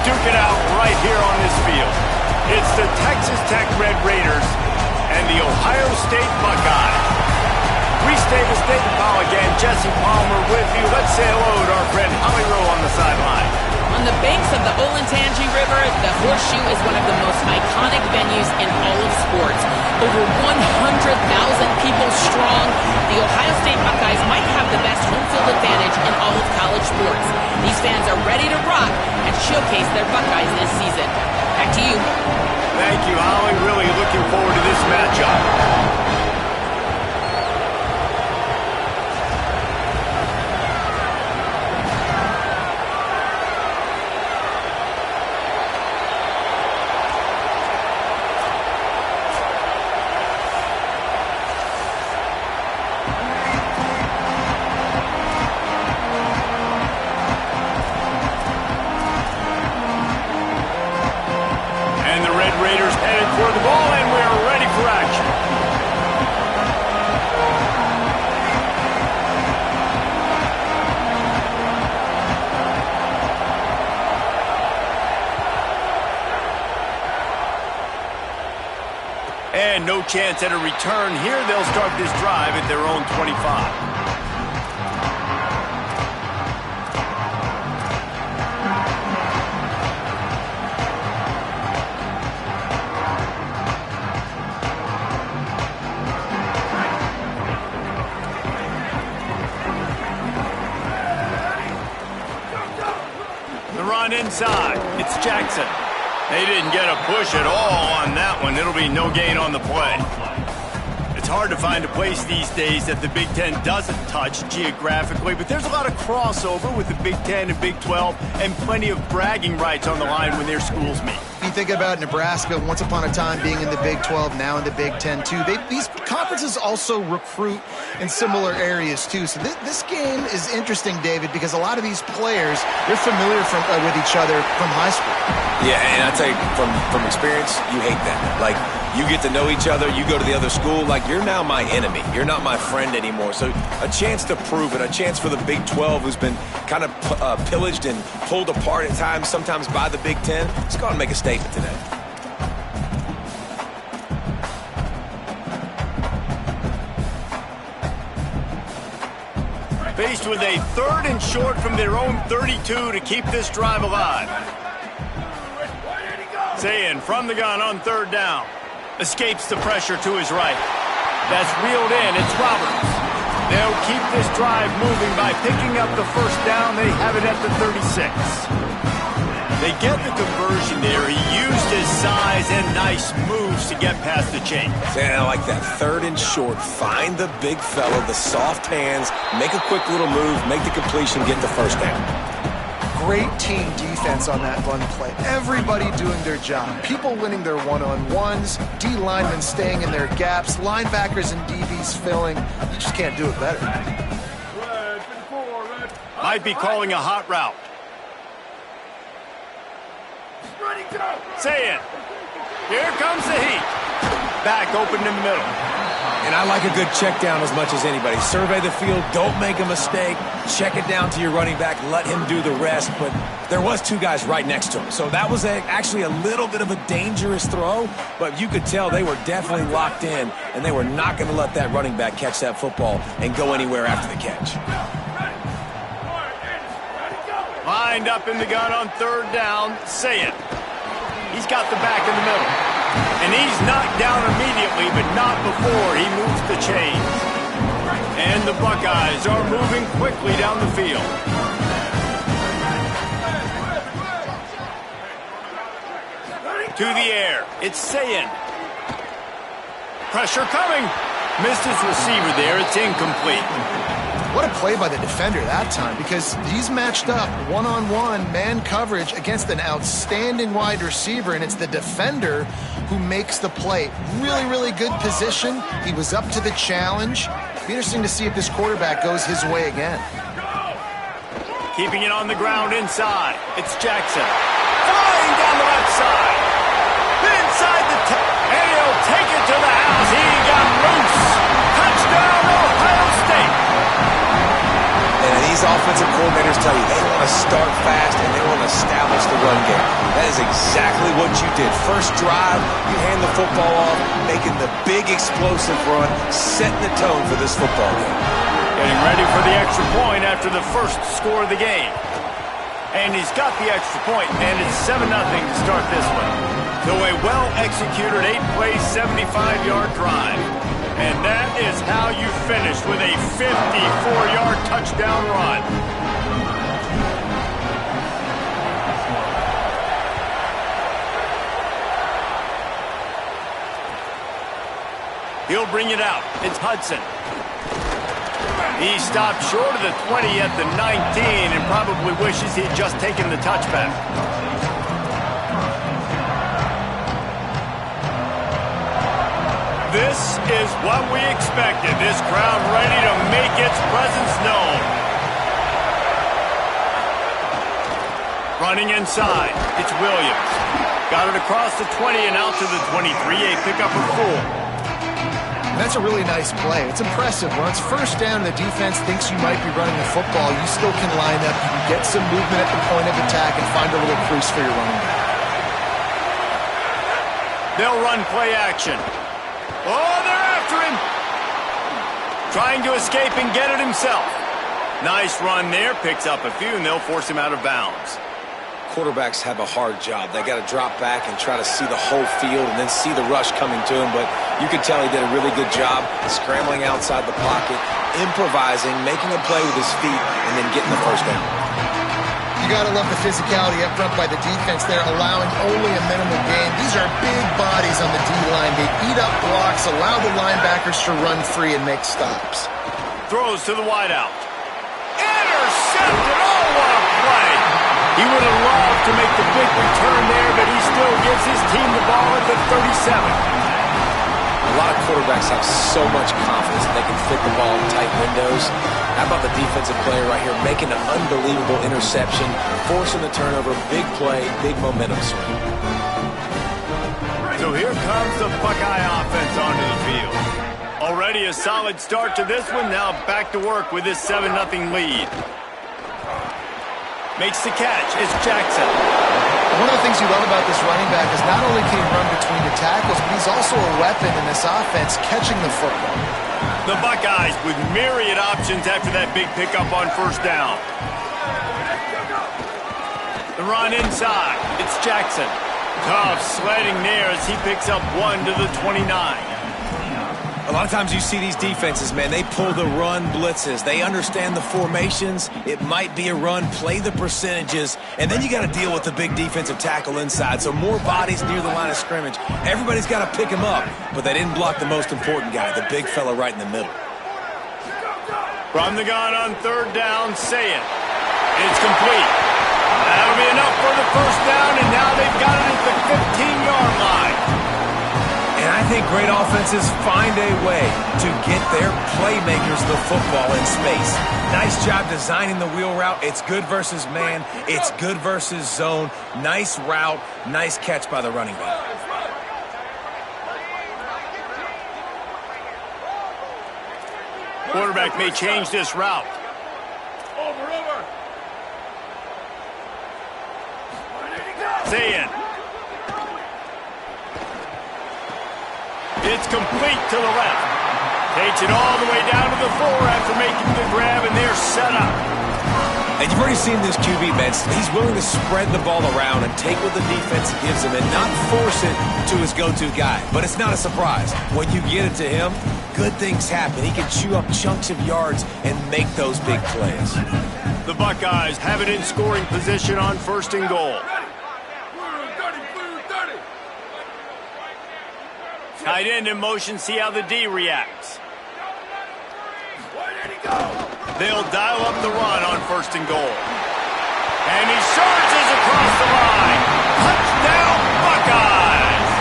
duke it out right here on this field. It's the Texas Tech Red Raiders and the Ohio State Buckeyes. Restate the state of ball again. Jesse Palmer with you. Let's say hello to our friend Holly Rowe on the sideline. On the banks of the Olentangy River, the Horseshoe is one of the most iconic venues in all of sports. Over 100,000 people strong, the Ohio State Buckeyes might have the best home field advantage in all of college sports. These fans are ready to rock and showcase their Buckeyes this season. Back to you. Thank you, Holly. Really looking forward to this matchup. And no chance at a return here. They'll start this drive at their own 25. The run inside. It's Jackson. They didn't get a push at all on that one. It'll be no gain on the play. It's hard to find a place these days that the Big Ten doesn't touch geographically, but there's a lot of crossover with the Big Ten and Big 12 and plenty of bragging rights on the line when their schools meet. You think about Nebraska once upon a time being in the Big 12, now in the Big 10 too. These conferences also recruit in similar areas too. So this game is interesting, David, because a lot of these players, they're familiar with each other from high school. Yeah, and I tell you, from experience, you hate that. Like, you get to know each other, you go to the other school, like, you're now my enemy. You're not my friend anymore. So a chance to prove it, a chance for the Big 12, who's been kind of pillaged and pulled apart at times, sometimes by the Big 10. Let's go out and make a statement today. Faced with a 3rd and short from their own 32 to keep this drive alive. Sayin from the gun on 3rd down. Escapes the pressure to his right. That's reeled in. It's Roberts. They'll keep this drive moving by picking up the 1st down. They have it at the 36. They get the conversion there. He used his size and nice moves to get past the chains. Yeah, I like that. 3rd and short. Find the big fella, the soft hands, make a quick little move, make the completion, get the 1st down. Great team defense on that run play. Everybody doing their job. People winning their one-on-ones, D linemen staying in their gaps, linebackers and DBs filling. You just can't do it better. Might be calling a hot route. Say it. Here comes the heat. Back open in the middle. And I like a good check down as much as anybody. Survey the field, don't make a mistake. Check it down to your running back, let him do the rest. But there was 2 guys right next to him. So that was actually a little bit of a dangerous throw, but you could tell they were definitely locked in, and they were not going to let that running back catch that football and go anywhere after the catch. Lined up in the gun on 3rd down. Say it. He's got the back in the middle. And he's knocked down immediately, but not before he moves the chains. And the Buckeyes are moving quickly down the field. To the air. It's Sayin. Pressure coming. Missed his receiver there. It's incomplete. What a play by the defender that time, because he's matched up one-on-one man coverage against an outstanding wide receiver, and it's the defender who makes the play. Really, really good position. He was up to the challenge. Be interesting to see if this quarterback goes his way again. Keeping it on the ground inside. It's Jackson. Flying down the left side. Inside the and he'll take it to the house. He got loose. Touchdown, Ohio State. And he's offensive coordinators tell you they want to start fast and they want to establish the run game. That is exactly what you did. First drive, you hand the football off, making the big explosive run, setting the tone for this football game. Getting ready for the extra point after the first score of the game. And he's got the extra point, and it's 7-0 to start this one. So a well-executed 8-play, 75-yard drive. And that is how you finish with a 54-yard touchdown run. He'll bring it out. It's Hudson. He stopped short of the 20 at the 19 and probably wishes he'd just taken the touchback. This is what we expected. This crowd ready to make its presence known. Running inside, it's Williams. Got it across the 20 and out to the 23, a pickup of 4. That's a really nice play. It's impressive. When it's first down and the defense thinks you might be running the football, you still can line up, you can get some movement at the point of attack and find a little crease for your running back. They'll run play action. Oh, they're after him. Trying to escape and get it himself. Nice run there. Picks up a few, and they'll force him out of bounds. Quarterbacks have a hard job. They got to drop back and try to see the whole field and then see the rush coming to him. But you could tell he did a really good job scrambling outside the pocket, improvising, making a play with his feet, and then getting the first down. You got to love the physicality up front by the defense there, allowing only a minimal gain. These are big bodies on the D-line. They eat up blocks, allow the linebackers to run free and make stops. Throws to the wideout. Intercepted! Oh, what a play! He would have loved to make the big return there, but he still gives his team the ball at the 37. A lot of quarterbacks have so much confidence that they can fit the ball in tight windows. How about the defensive player right here making an unbelievable interception, forcing the turnover, big play, big momentum swing. So here comes the Buckeye offense onto the field. Already a solid start to this one, now back to work with this 7-0 lead. Makes the catch. It's Jackson. One of the things you love about this running back is not only can he run between the tackles, but he's also a weapon in this offense catching the football. The Buckeyes with myriad options after that big pickup on first down. The run inside. It's Jackson. Tough sledding there as he picks up 1 to the 29. A lot of times you see these defenses, man, they pull the run blitzes. They understand the formations. It might be a run, play the percentages, and then you got to deal with the big defensive tackle inside. So more bodies near the line of scrimmage. Everybody's got to pick him up, but they didn't block the most important guy, the big fella right in the middle. From the gun on third down, Sayin. It's complete. That'll be enough for the first down, and now they've got it at the 15-yard line. And I think great offenses find a way to get their playmakers the football in space. Nice job designing the wheel route. It's good versus man. It's good versus zone. Nice route. Nice catch by the running back. Quarterback may change this route. Sayin. It's complete to the left. Takes it all the way down to the 4 after making the grab, and they're set up. And you've already seen this QB, Ben. He's willing to spread the ball around and take what the defense gives him and not force it to his go-to guy. But it's not a surprise. When you get it to him, good things happen. He can chew up chunks of yards and make those big plays. The Buckeyes have it in scoring position on first and goal. Tight end in motion, see how the D reacts. They'll dial up the run on first and goal. And he charges across the line. Touchdown, Buckeyes!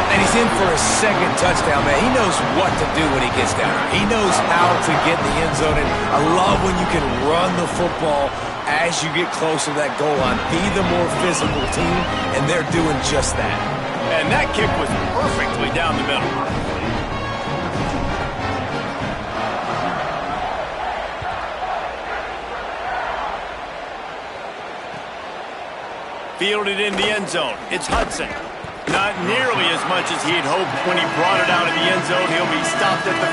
And he's in for his second touchdown, man. He knows what to do when he gets down there. He knows how to get in the end zone. And I love when you can run the football as you get closer to that goal line. Be the more physical team, and they're doing just that. And that kick was perfectly down the middle. Fielded in the end zone. It's Hudson. Not nearly as much as he'd hoped when he brought it out of the end zone. He'll be stopped at the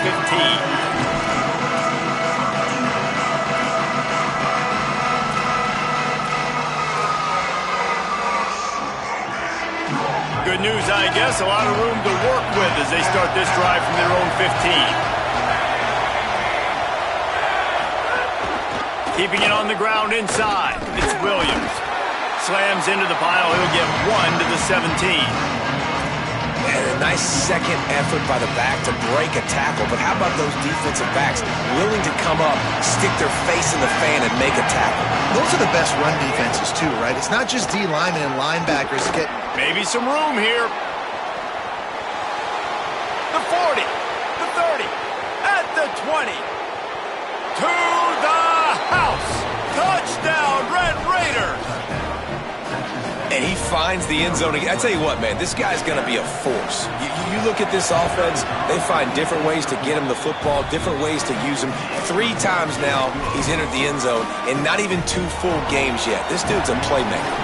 15. Good news, I guess. A lot of room to work with as they start this drive from their own 15. Keeping it on the ground inside. It's Williams. Slams into the pile. He'll get 1 to the 17. And a nice second effort by the back to break a tackle. But how about those defensive backs willing to come up, stick their face in the fan, and make a tackle? Those are the best run defenses, too, right? It's not just D linemen and linebackers get... Maybe some room here. The 40, the 30, at the 20. To the house. Touchdown, Red Raiders. And he finds the end zone again. I tell you what, man, this guy's going to be a force. You look at this offense, they find different ways to get him the football, different ways to use him. 3 times now he's entered the end zone, and not even 2 full games yet. This dude's a playmaker.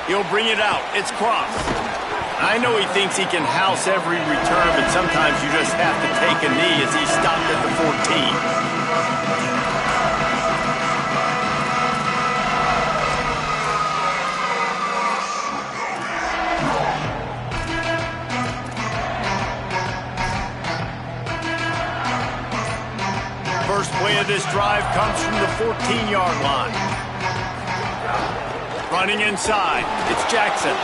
He'll bring it out. It's Cross. I know he thinks he can house every return, but sometimes you just have to take a knee as he stopped at the 14. First play of this drive comes from the 14-yard line. Running inside, it's Jackson.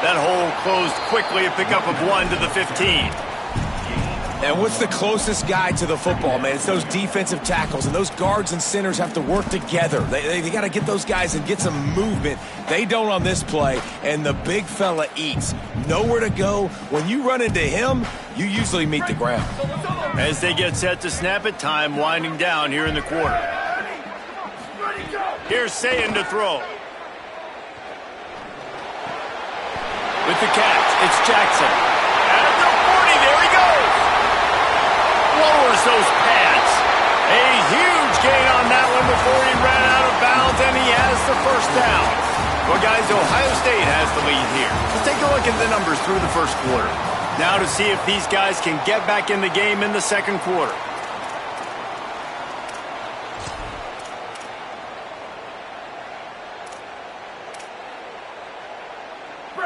That hole closed quickly, a pickup of 1 to the 15. And what's the closest guy to the football, man? It's those defensive tackles, and those guards and centers have to work together. They got to get those guys and get some movement. They don't on this play, and the big fella eats. Nowhere to go. When you run into him, you usually meet the ground. As they get set to snap it, time winding down here in the quarter. Here's Sayin to throw. With the catch, it's Jackson. At the 40, there he goes. Lowers those pads. A huge gain on that one before he ran out of bounds, and he has the first down. Well, guys, Ohio State has the lead here. Let's take a look at the numbers through the first quarter. Now to see if these guys can get back in the game in the second quarter.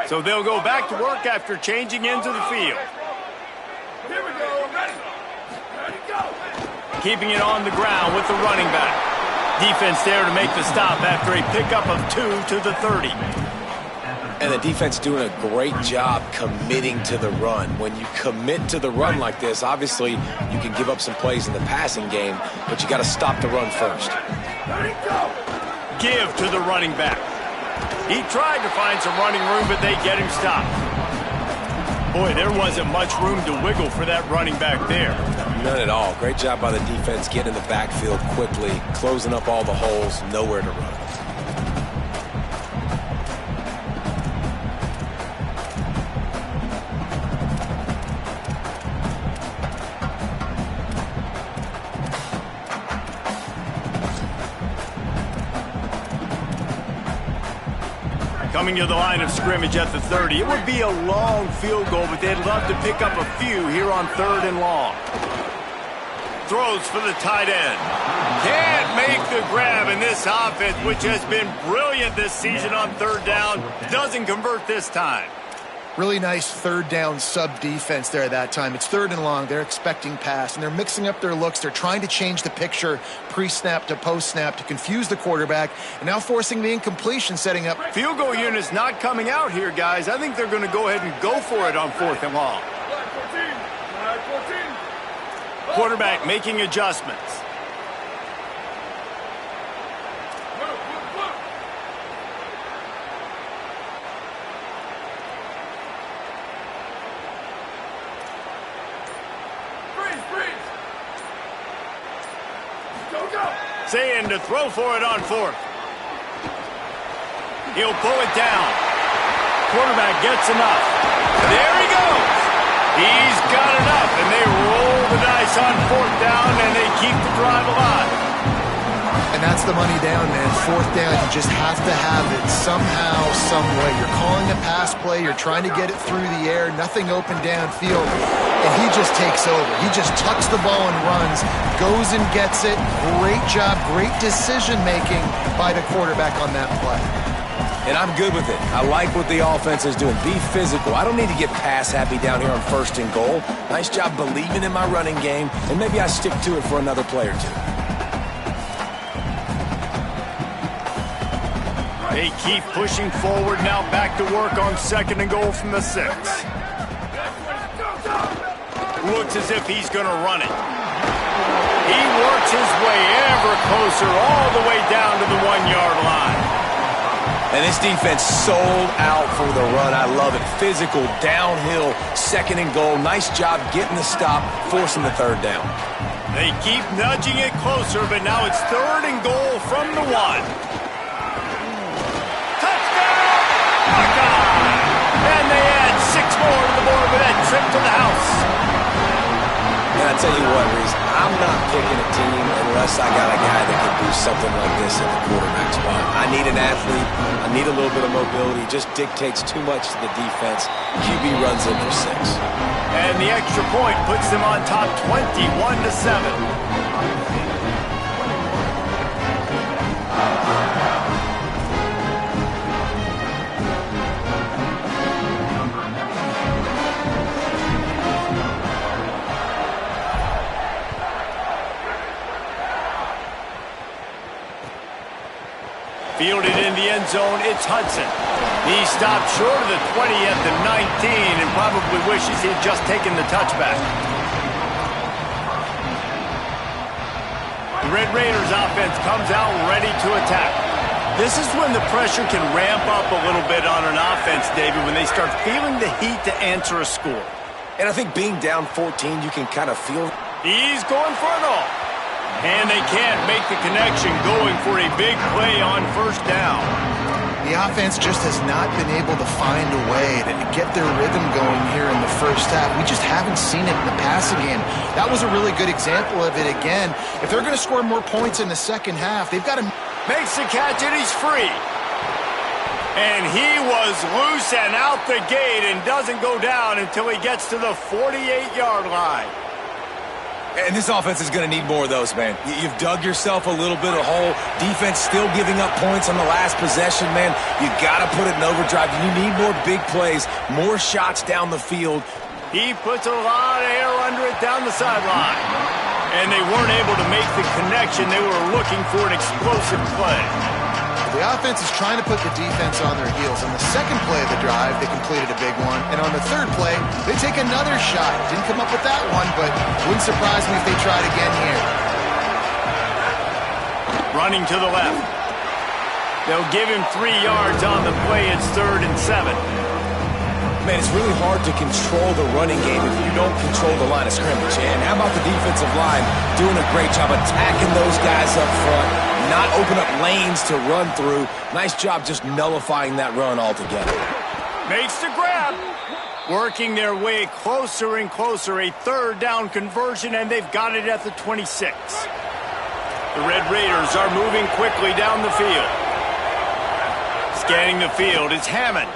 So they'll go back to work after changing into the field. Here we go. Ready. Ready, go. Keeping it on the ground with the running back. Defense there to make the stop after a pickup of 2 to the 30. And the defense doing a great job committing to the run. When you commit to the run like this, obviously you can give up some plays in the passing game, but you got to stop the run first. Ready, go. Give to the running back. He tried to find some running room, but they get him stopped. Boy, there wasn't much room to wiggle for that running back there. None at all. Great job by the defense getting in the backfield quickly, closing up all the holes, nowhere to run. Coming to the line of scrimmage at the 30. It would be a long field goal, but they'd love to pick up a few here on 3rd and long. Throws for the tight end. Can't make the grab, and this offense, which has been brilliant this season on 3rd down, doesn't convert this time. Really nice 3rd down sub-defense there at that time. It's 3rd and long. They're expecting pass, and they're mixing up their looks. They're trying to change the picture pre-snap to post-snap to confuse the quarterback, and now forcing the incompletion, setting up. Field goal unit's not coming out here, guys. I think they're going to go ahead and go for it on 4th and long. Quarterback making adjustments. Sayin to throw for it on 4th. He'll pull it down. Quarterback gets enough. There he goes. He's got enough, and they roll the dice on 4th down, and they keep the drive alive. And that's the money down, man. 4th down, you just have to have it somehow, some way. You're calling a pass play. You're trying to get it through the air. Nothing open downfield. And he just takes over. He just tucks the ball and runs, goes and gets it. Great job, great decision-making by the quarterback on that play. And I'm good with it. I like what the offense is doing. Be physical. I don't need to get pass happy down here on 1st and goal. Nice job believing in my running game, and maybe I stick to it for another play or two. They keep pushing forward, now back to work on 2nd and goal from the 6. Looks as if he's going to run it. He works his way ever closer all the way down to the 1-yard line. And this defense sold out for the run. I love it. Physical, downhill, 2nd and goal. Nice job getting the stop, forcing the 3rd down. They keep nudging it closer, but now it's 3rd and goal from the 1. And they add 6 more to the board with that trip to the house. And I tell you what, Reese, I'm not picking a team unless I got a guy that can do something like this at the quarterback spot. I need an athlete. I need a little bit of mobility. Just dictates too much to the defense. QB runs in for 6. And the extra point puts them on top 21-7. Fielded in the end zone, it's Hudson. He stopped short of the 20 at the 19 and probably wishes he'd just taken the touchback. The Red Raiders offense comes out ready to attack. This is when the pressure can ramp up a little bit on an offense, David, when they start feeling the heat to answer a score. And I think being down 14, you can kind of feel... He's going for it all. And they can't make the connection going for a big play on 1st down. The offense just has not been able to find a way to get their rhythm going here in the 1st half. We just haven't seen it in the passing game. That was a really good example of it again. If they're going to score more points in the 2nd half, they've got to... Makes the catch and he's free. And he was loose and out the gate and doesn't go down until he gets to the 48-yard line. And this offense is going to need more of those, man. You've dug yourself a little bit of hole. Defense still giving up points on the last possession, man. You got to put it in overdrive. You need more big plays, more shots down the field. He puts a lot of air under it down the sideline. And they weren't able to make the connection. They were looking for an explosive play. The offense is trying to put the defense on their heels. On the 2nd play of the drive, they completed a big one. And on the 3rd play, they take another shot. Didn't come up with that one, but wouldn't surprise me if they tried again here. Running to the left. They'll give him 3 yards on the play. It's 3rd and 7. Man, it's really hard to control the running game if you don't control the line of scrimmage. And how about the defensive line doing a great job attacking those guys up front, not open up lanes to run through. Nice job just nullifying that run altogether. Makes the grab. Working their way closer and closer. A 3rd down conversion, and they've got it at the 26. The Red Raiders are moving quickly down the field. Scanning the field, it's Hammond.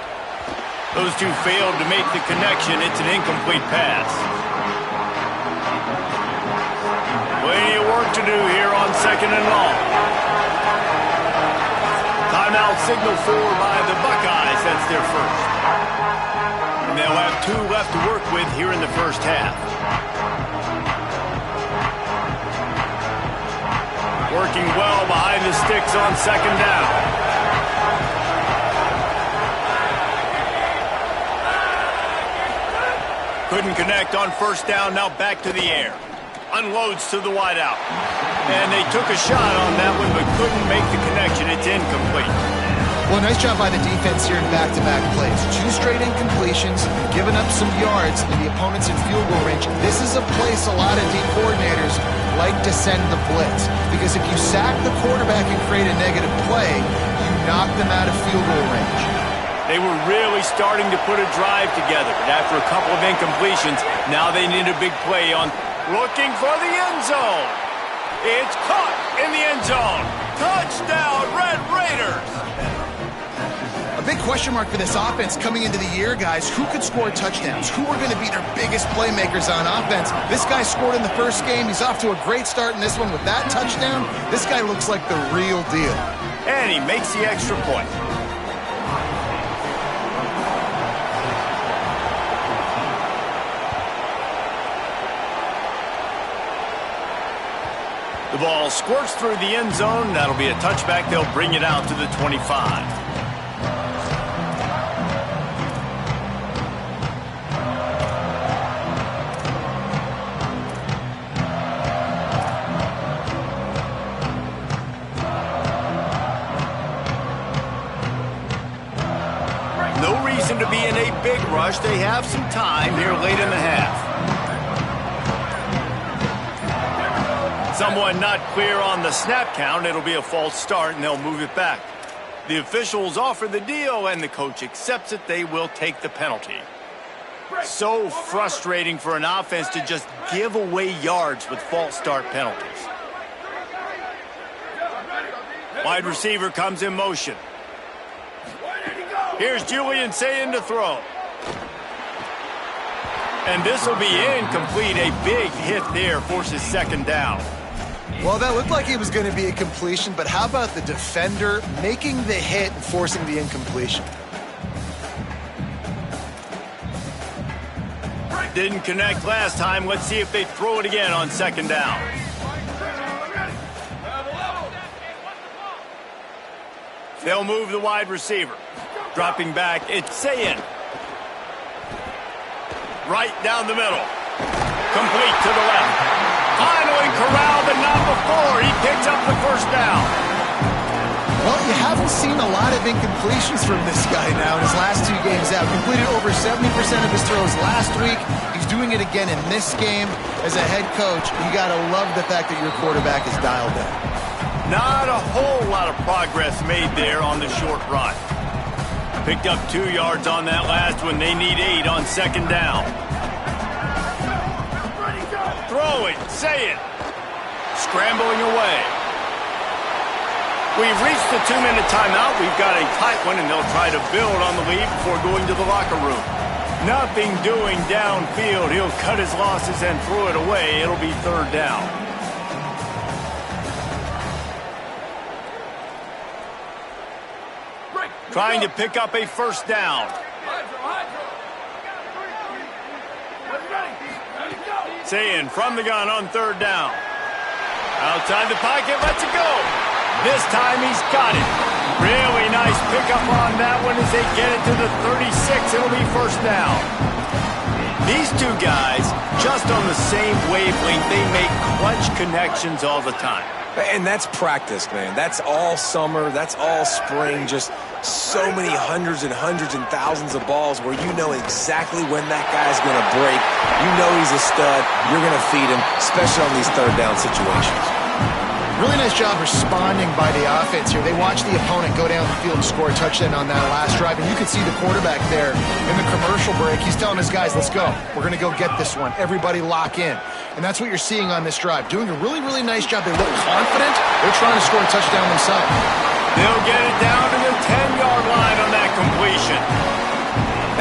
Those two failed to make the connection. It's an incomplete pass. Plenty of work to do here on 2nd and long. Timeout signal for by the Buckeyes. That's their first. And they'll have 2 left to work with here in the 1st half. Working well behind the sticks on 2nd down. Couldn't connect on 1st down, now back to the air. Unloads to the wideout. And they took a shot on that one, but couldn't make the connection. It's incomplete. Well, nice job by the defense here in back-to-back plays. 2 straight incompletions, giving up some yards, and the opponent's in field goal range. This is a place a lot of D coordinators like to send the blitz. Because if you sack the quarterback and create a negative play, you knock them out of field goal range. They were really starting to put a drive together. But after a couple of incompletions, now they need a big play on Looking for the end zone. It's caught in the end zone. Touchdown, Red Raiders. A big question mark for this offense coming into the year, guys. Who could score touchdowns? Who are going to be their biggest playmakers on offense? This guy scored in the first game. He's off to a great start in this one with that touchdown. This guy looks like the real deal. And he makes the extra point. The ball squirts through the end zone. That'll be a touchback. They'll bring it out to the 25. No reason to be in a big rush. They have some time here late in the half. Someone not clear on the snap count. It'll be a false start, and they'll move it back. The officials offer the deal, and the coach accepts it. They will take the penalty. So frustrating for an offense to just give away yards with false start penalties. Wide receiver comes in motion. Here's Julian Sayin to throw. And this will be incomplete. A big hit there forces second down. Well, that looked like it was going to be a completion, but how about the defender making the hit and forcing the incompletion? Didn't connect last time. Let's see if they throw it again on second down. They'll move the wide receiver. Dropping back, it's Sayin. Right down the middle. Complete to the left. Finally corralled, but not before. He picks up the first down. Well, you haven't seen a lot of incompletions from this guy now in his last 2 games out. Completed over 70% of his throws last week. He's doing it again in this game. As a head coach, you got to love the fact that your quarterback is dialed in. Not a whole lot of progress made there on the short run. Picked up 2 yards on that last one. They need 8 on second down. Throwing, Sayin. Scrambling away. We've reached the 2-minute timeout. We've got a tight one, and they'll try to build on the lead before going to the locker room. Nothing doing downfield. He'll cut his losses and throw it away. It'll be third down. Trying to pick up a first down. Sayin from the gun on third down. Outside the pocket, lets it go. This time he's got it. Really nice pickup on that one as they get it to the 36. It'll be first down. These two guys, just on the same wavelength, they make clutch connections all the time. And that's practice, man. That's all summer. That's all spring. Just so many hundreds and thousands of balls where you know exactly when that guy's going to break. You know he's a stud. You're going to feed him, especially on these third down situations. Really nice job responding by the offense here. They watched the opponent go down the field and score a touchdown on that last drive, and you could see the quarterback there in the commercial break. He's telling his guys, let's go. We're going to go get this one. Everybody lock in. And that's what you're seeing on this drive. Doing a really, really nice job. They look confident. They're trying to score a touchdown themselves. They'll get it down to the 10-yard line on that completion.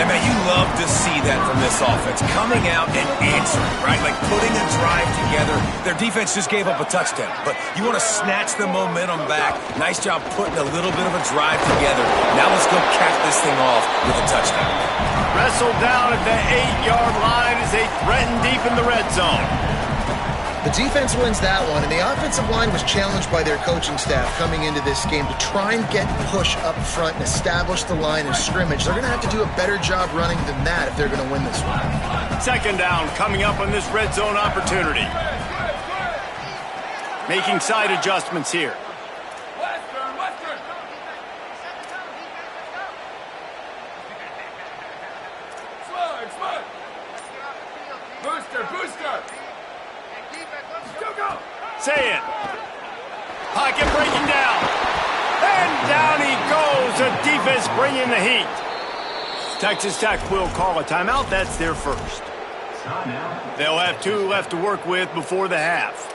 And, man, you love to see that from this offense. Coming out and answering, right? Like putting a drive together. Their defense just gave up a touchdown. But you want to snatch the momentum back. Nice job putting a little bit of a drive together. Now let's go cap this thing off with a touchdown. Wrestled down at the 8-yard line as they threaten deep in the red zone. The defense wins that one, and the offensive line was challenged by their coaching staff coming into this game to try and get push up front and establish the line of scrimmage. They're going to have to do a better job running than that if they're going to win this one. Second down coming up on this red zone opportunity. Making side adjustments here. Sayin. Pocket breaking down. And down he goes. The defense bringing the heat. Texas Tech will call a timeout. That's their first. They'll have 2 left to work with before the half.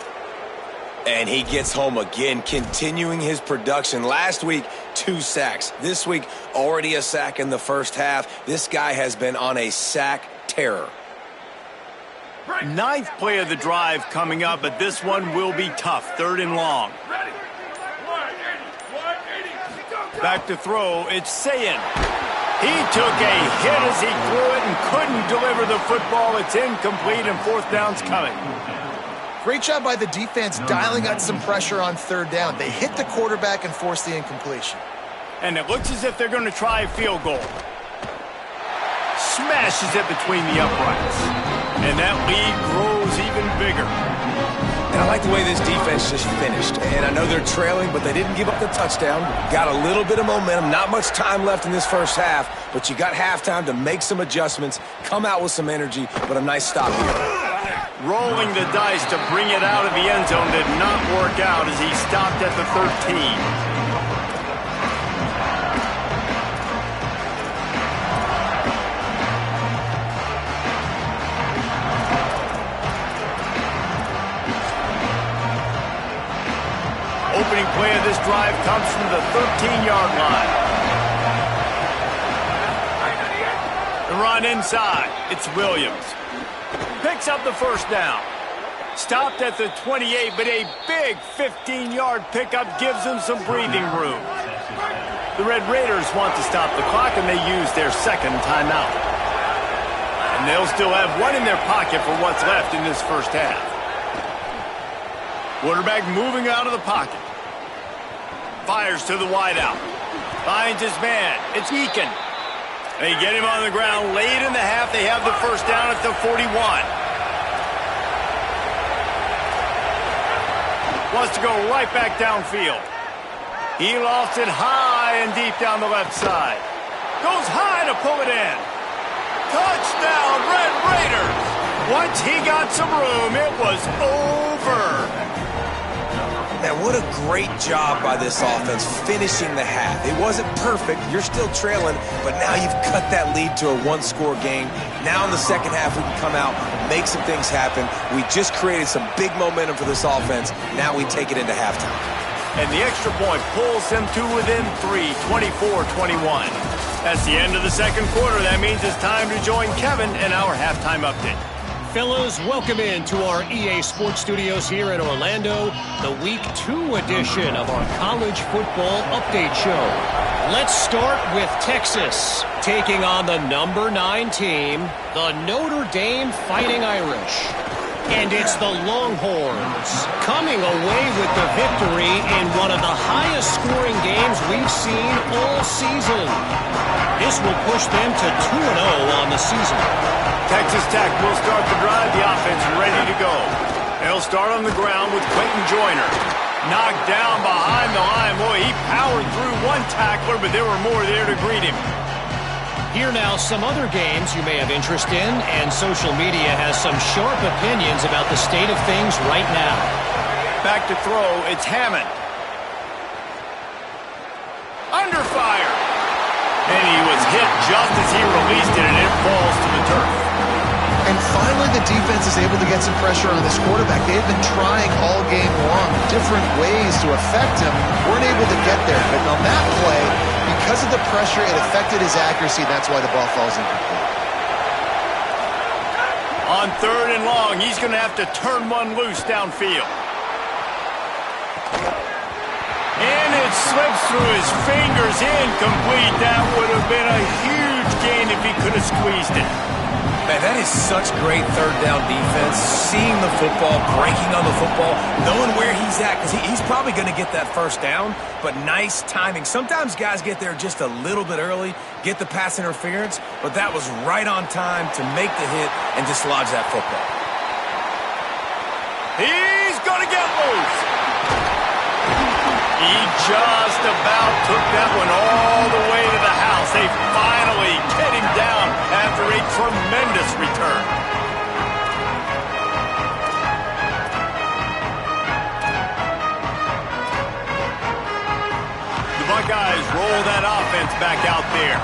And he gets home again, continuing his production. Last week, 2 sacks. This week, already a sack in the first half. This guy has been on a sack terror. 9th play of the drive coming up, but this one will be tough. 3rd and long. Back to throw, it's Sayin. He took a hit as he threw it and couldn't deliver the football. It's incomplete and 4th down's coming. Great job by the defense dialing out some pressure on 3rd down. They hit the quarterback and forced the incompletion. And it looks as if they're going to try a field goal. Smashes it between the uprights. And that lead grows even bigger. And I like the way this defense just finished. And I know they're trailing, but they didn't give up the touchdown. Got a little bit of momentum. Not much time left in this first half, but you got halftime to make some adjustments, come out with some energy, but a nice stop here. Rolling the dice to bring it out of the end zone did not work out as he stopped at the 13. Opening play of this drive comes from the 13-yard line. The run inside. It's Williams. Picks up the first down. Stopped at the 28, but a big 15-yard pickup gives them some breathing room. The Red Raiders want to stop the clock, and they use their 2nd timeout. And they'll still have 1 in their pocket for what's left in this first half. Quarterback moving out of the pocket. Fires to the wideout. Finds his man. It's Eakin. They get him on the ground late in the half. They have the first down at the 41. Wants to go right back downfield. He lofts it high and deep down the left side. Goes high to pull it in. Touchdown, Red Raiders. Once he got some room, it was over. Man, what a great job by this offense finishing the half. It wasn't perfect. You're still trailing, but now you've cut that lead to a 1-score game. Now in the second half, we can come out, make some things happen. We just created some big momentum for this offense. Now we take it into halftime. And the extra point pulls them to within 3, 24-21. That's the end of the second quarter. That means it's time to join Kevin in our halftime update. Fellas, welcome in to our EA Sports Studios here in Orlando, the Week 2 edition of our College Football Update Show. Let's start with Texas, taking on the number 9 team, the Notre Dame Fighting Irish. And it's the Longhorns coming away with the victory in one of the highest scoring games we've seen all season. This will push them to 2-0 on the season. Texas Tech will start the drive. The offense ready to go. They'll start on the ground with Quentin Joyner. Knocked down behind the line. Boy, he powered through one tackler, but there were more there to greet him. Here now some other games you may have interest in, and social media has some sharp opinions about the state of things right now. Back to throw, it's Hammond. Under fire. And he was hit just as he released it, and it falls to the turf. And finally, the defense is able to get some pressure on this quarterback. They have been trying all game long, different ways to affect him. Weren't able to get there. But on that play, because of the pressure, it affected his accuracy. That's why the ball falls incomplete. On 3rd and long, he's going to have to turn one loose downfield. And it slips through his fingers, incomplete. That would have been a huge gain if he could have squeezed it. Man, that is such great 3rd down defense. Seeing the football, breaking on the football, knowing where he's at, because he's probably going to get that first down, but nice timing. Sometimes guys get there just a little bit early, get the pass interference, but that was right on time to make the hit and dislodge that football. He's going to get loose. He just about took that one all the way to the house. They finally get him down after a tremendous return. The Buckeyes roll that offense back out there.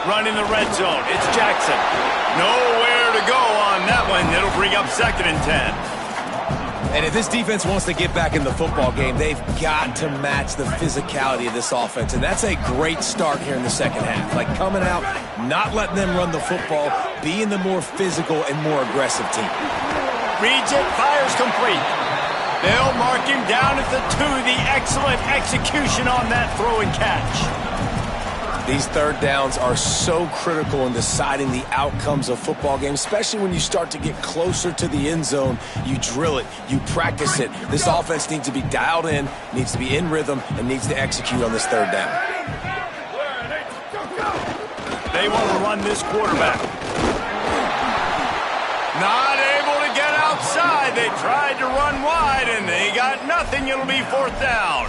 Running the red zone. It's Jackson. Nowhere to go on that one. It'll bring up 2nd and 10. And if this defense wants to get back in the football game, they've got to match the physicality of this offense. And that's a great start here in the second half. Like coming out, not letting them run the football, being the more physical and more aggressive team. Reads it, fires complete. They'll mark him down at the 2. The excellent execution on that throw and catch. These third downs are so critical in deciding the outcomes of football games, especially when you start to get closer to the end zone. You drill it, you practice it. This offense needs to be dialed in, needs to be in rhythm, and needs to execute on this third down. They want to run this quarterback. Not able to get outside. They tried to run wide, and they got nothing. It'll be 4th down.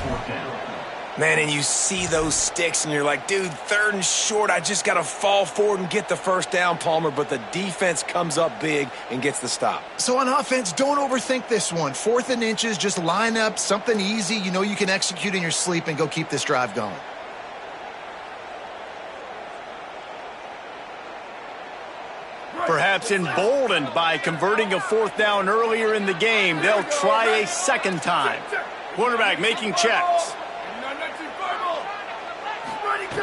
Man, and you see those sticks, and you're like, dude, 3rd and short. I just got to fall forward and get the first down, Palmer. But the defense comes up big and gets the stop. So on offense, don't overthink this one. 4th and inches, just line up, something easy. You know you can execute in your sleep and go keep this drive going. Perhaps emboldened by converting a 4th down earlier in the game, they'll try a 2nd time. Quarterback making checks. And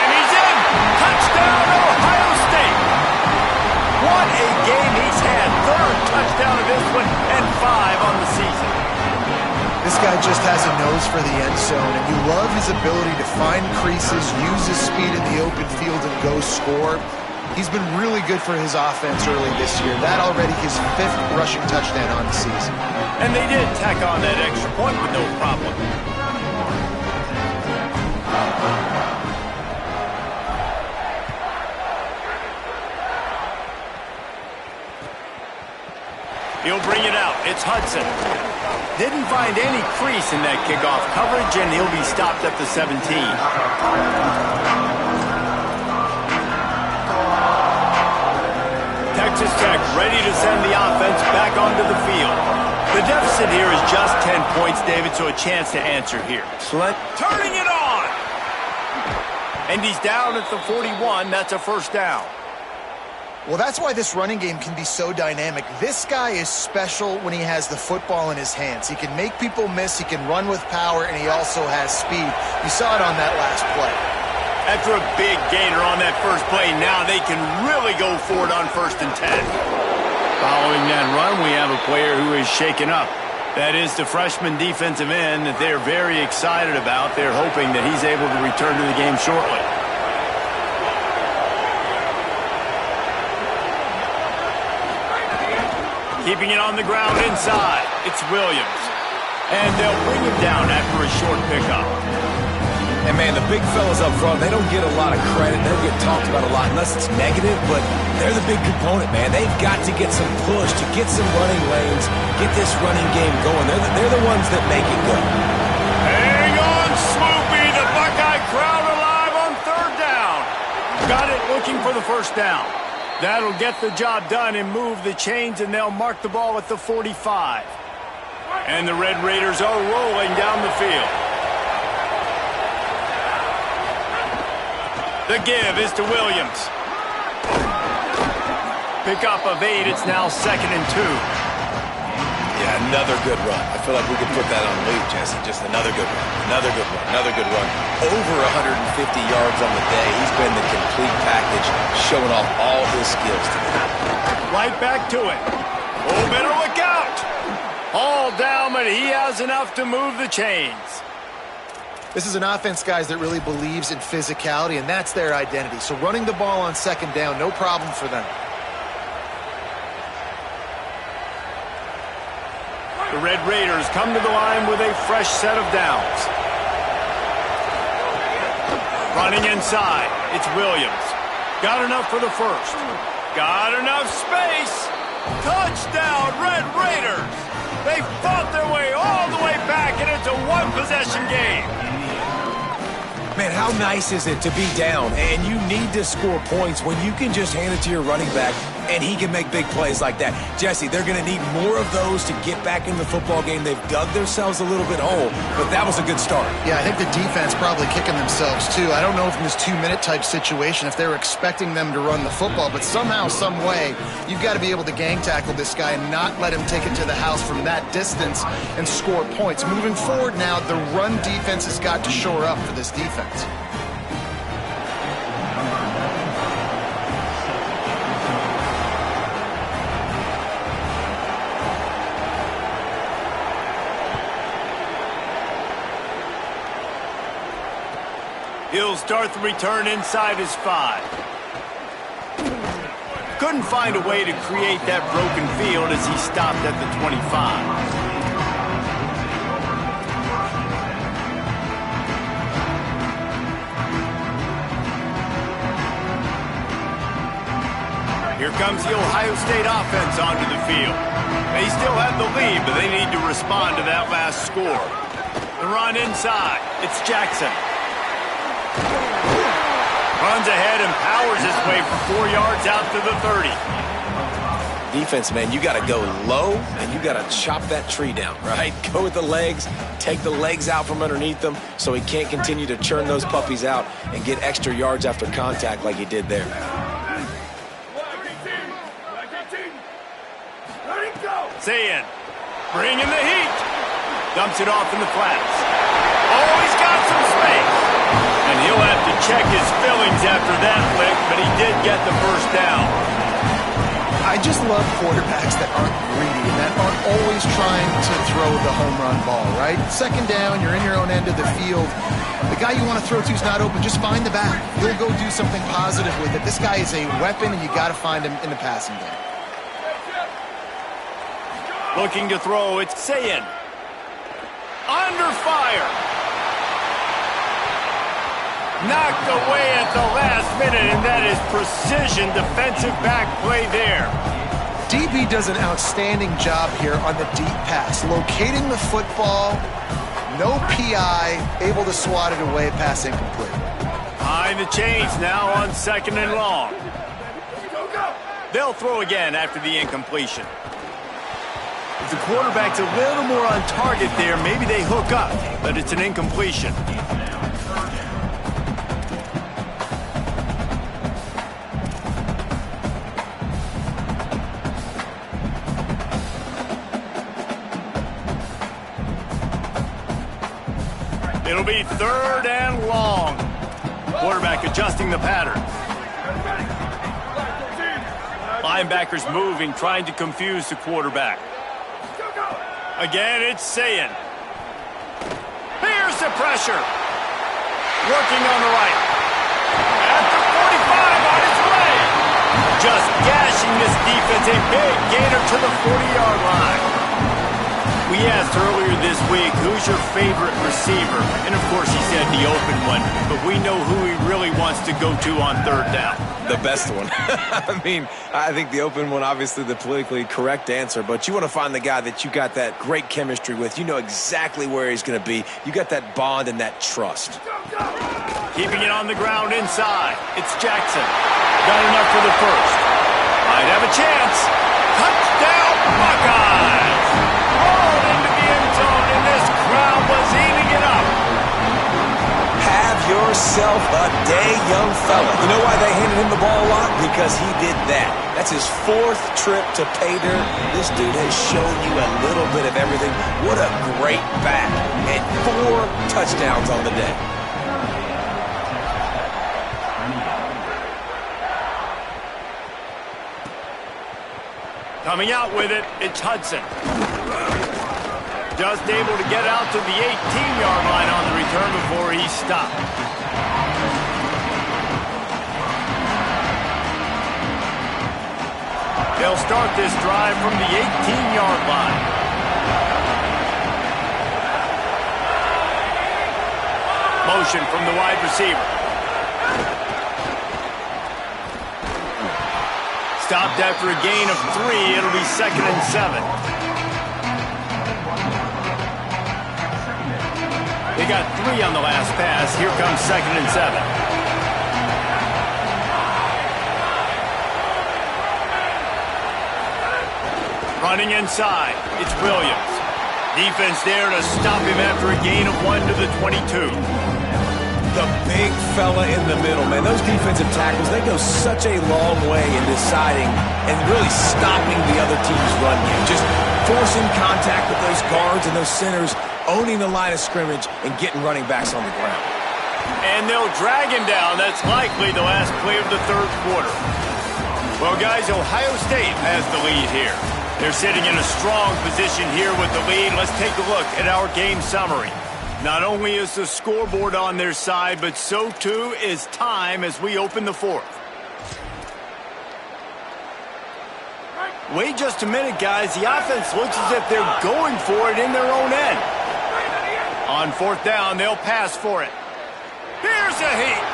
he's in! Touchdown, Ohio State! What a game he's had. 3rd touchdown of this one and 5 on the season. This guy just has a nose for the end zone, and you love his ability to find creases, use his speed in the open field, and go score. He's been really good for his offense early this year. That already his 5th rushing touchdown on the season. And they did tack on that extra point with no problem. He'll bring it out. It's Hudson. Didn't find any crease in that kickoff coverage, and he'll be stopped at the 17. Texas Tech ready to send the offense back onto the field. The deficit here is just 10 points, David, so a chance to answer here. Turning it on! And he's down at the 41. That's a 1st down. Well, that's why this running game can be so dynamic. This guy is special when he has the football in his hands. He can make people miss, he can run with power, and he also has speed. You saw it on that last play. After a big gainer on that first play, now they can really go for it on 1st and 10. Following that run, we have a player who is shaken up. That is the freshman defensive end that they're very excited about. They're hoping that he's able to return to the game shortly. Keeping it on the ground inside. It's Williams. And they'll bring him down after a short pickup. And, man, the big fellas up front, they don't get a lot of credit. They don't get talked about a lot unless it's negative, but they're the big component, man. They've got to get some push, to get some running lanes, get this running game going. They're the ones that make it go. Hang on, Swoopy. The Buckeye crowd alive on 3rd down. Got it looking for the 1st down. That'll get the job done and move the chains, and they'll mark the ball at the 45. And the Red Raiders are rolling down the field. The give is to Williams. Pickup of 8. It's now 2nd and 2. Yeah, another good run. I feel like we could put that on loop, Jesse. Just another good run, another good run, another good run. Over 150 yards on the day. He's been the complete package, showing off all his skills today. Right back to it. Oh, better look out. All down, but he has enough to move the chains. This is an offense, guys, that really believes in physicality, and that's their identity. So running the ball on 2nd down, no problem for them. The Red Raiders come to the line with a fresh set of downs. Running inside, it's Williams. Got enough for the 1st. Got enough space. Touchdown, Red Raiders. They fought their way all the way back, and it's a 1-possession game. Man, how nice is it to be down and you need to score points when you can just hand it to your running back and he can make big plays like that? Jesse, they're going to need more of those to get back in the football game. They've dug themselves a little bit whole, but that was a good start. Yeah, I think the defense probably kicking themselves too. I don't know if in this 2-minute type situation if they were expecting them to run the football, but somehow, some way, you've got to be able to gang tackle this guy and not let him take it to the house from that distance and score points. Moving forward now, the run defense has got to shore up for this defense. He'll start the return inside his 5. Couldn't find a way to create that broken field as he stopped at the 25. Here comes the Ohio State offense onto the field. They still have the lead, but they need to respond to that last score. The run inside. It's Jackson. Runs ahead and powers his way for 4 yards out to the 30. Defense, man, you got to go low and you got to chop that tree down, right? Go with the legs, take the legs out from underneath them so he can't continue to churn those puppies out and get extra yards after contact like he did there. Sayin, bringing the heat. Dumps it off in the flats. Oh, he's got some space. And he'll have to check his fillings after that lick, but he did get the first down. I just love quarterbacks that aren't greedy and that aren't always trying to throw the home run ball, right? Second down, you're in your own end of the field. The guy you want to throw to is not open. Just find the back. He'll go do something positive with it. This guy is a weapon, and you got to find him in the passing game. Looking to throw, it's Sayin. Under fire. Knocked away at the last minute, and that is precision defensive back play there. DB does an outstanding job here on the deep pass. Locating the football, no PI, able to swat it away, pass incomplete. Behind the chains now on 2nd and long. They'll throw again after the incompletion. If the quarterback's a little more on target there, maybe they hook up, but it's an incompletion. It'll be 3rd and long. Quarterback adjusting the pattern. Linebackers moving, trying to confuse the quarterback. Again, it's Sayin. Here's the pressure. Working on the right. At the 45 on his way. Just gashing this defense. A big gainer to the 40-yard line. We asked earlier this week, who's your favorite receiver? And of course he said the open one, but we know who he really wants to go to on 3rd down. The best one. I mean, I think the open one, obviously the politically correct answer, but you want to find the guy that you got that great chemistry with. You know exactly where he's going to be. You got that bond and that trust. Keeping it on the ground inside. It's Jackson. Got enough for the first. Might have a chance. Touchdown Buckeyes! Rolled into the end zone, and this crowd was eating it up. Have yourself a day, young fella. You know why they handed him the ball a lot? Because he did that. That's his 4th trip to pay dirt. This dude has shown you a little bit of everything. What a great back. And 4 touchdowns on the day. Coming out with it, it's Hudson. Just able to get out to the 18-yard line on the return before he stopped. They'll start this drive from the 18-yard line. Motion from the wide receiver. Stopped after a gain of 3. It'll be 2nd and 7. They got 3 on the last pass. Here comes 2nd and 7. Running inside, it's Williams. Defense there to stop him after a gain of 1 to the 22. The big fella in the middle, man. Those defensive tackles, they go such a long way in deciding and really stopping the other team's run game. Just forcing contact with those guards and those centers, owning the line of scrimmage and getting running backs on the ground. And they'll drag him down. That's likely the last play of the 3rd quarter. Well, guys, Ohio State has the lead here. They're sitting in a strong position here with the lead. Let's take a look at our game summary. Not only is the scoreboard on their side, but so too is time as we open the 4th. Wait just a minute, guys. The offense looks as if they're going for it in their own end. On 4th down, they'll pass for it. Here's a heat.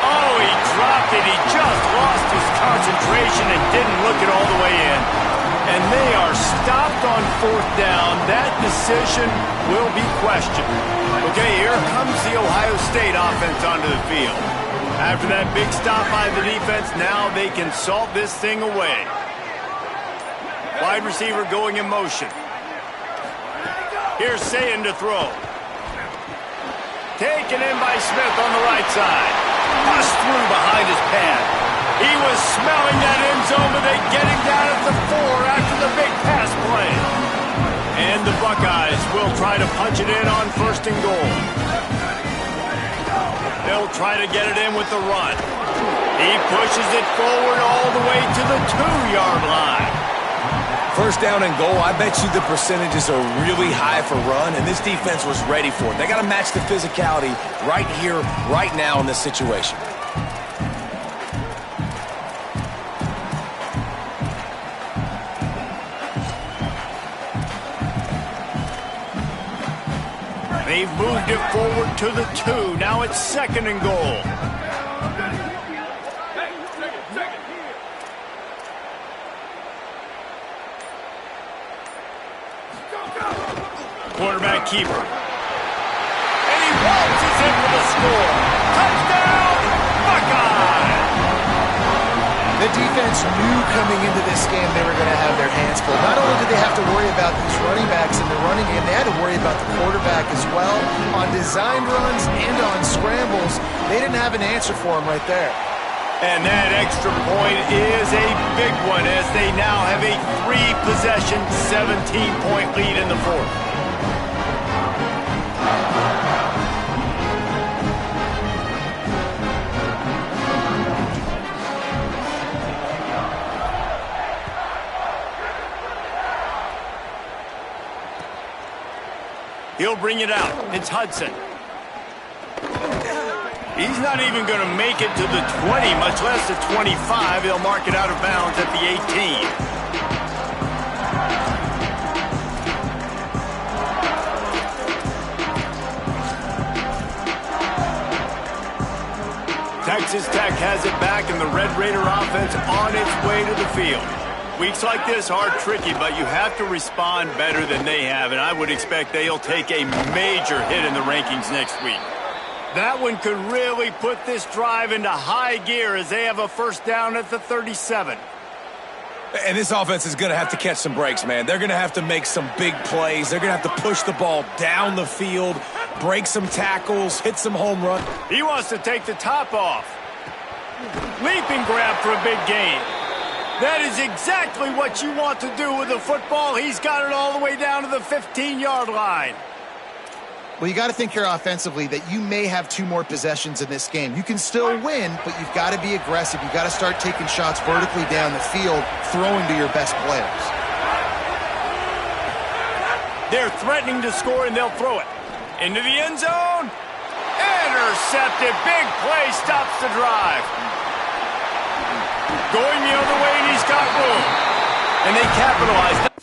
Oh, he dropped it. He just lost his concentration and didn't look it all the way in. And they are stopped on 4th down. That decision will be questioned. Okay, here comes the Ohio State offense onto the field. After that big stop by the defense, now they can salt this thing away. Wide receiver going in motion. Here's Sayin to throw. Taken in by Smith on the right side. Bust through behind his pad. He was smelling that end zone, but they get him down at the 4 after the big pass play. And the Buckeyes will try to punch it in on 1st and goal. They'll try to get it in with the run. He pushes it forward all the way to the 2-yard line. 1st down and goal, I bet you the percentages are really high for run, and this defense was ready for it. They got to match the physicality right here, right now in this situation. They've moved it forward to the 2. Now it's 2nd and goal. Quarterback keeper. And he waltzes in for the score. Touchdown, Buckeye! The defense knew coming into this game they were going to have their hands full. Not only did they have to worry about these running backs in the running game, they had to worry about the quarterback as well. On designed runs and on scrambles, they didn't have an answer for him right there. And that extra point is a big one as they now have a 3-possession, 17-point lead in the 4th. He'll bring it out. It's Hudson. He's not even going to make it to the 20, much less the 25. He'll mark it out of bounds at the 18. Texas Tech has it back, and the Red Raider offense on its way to the field. Weeks like this are tricky, but you have to respond better than they have, and I would expect they'll take a major hit in the rankings next week. That one could really put this drive into high gear as they have a 1st down at the 37. And this offense is going to have to catch some breaks, man. They're going to have to make some big plays. They're going to have to push the ball down the field, break some tackles, hit some home runs. He wants to take the top off. Leaping grab for a big gain. That is exactly what you want to do with the football. He's got it all the way down to the 15-yard line. Well, you got to think here offensively that you may have 2 more possessions in this game. You can still win, but you've got to be aggressive. You've got to start taking shots vertically down the field, throwing to your best players. They're threatening to score, and they'll throw it. Into the end zone. Intercepted. Big play stops the drive. Going the other way, and he's got room. And they capitalized.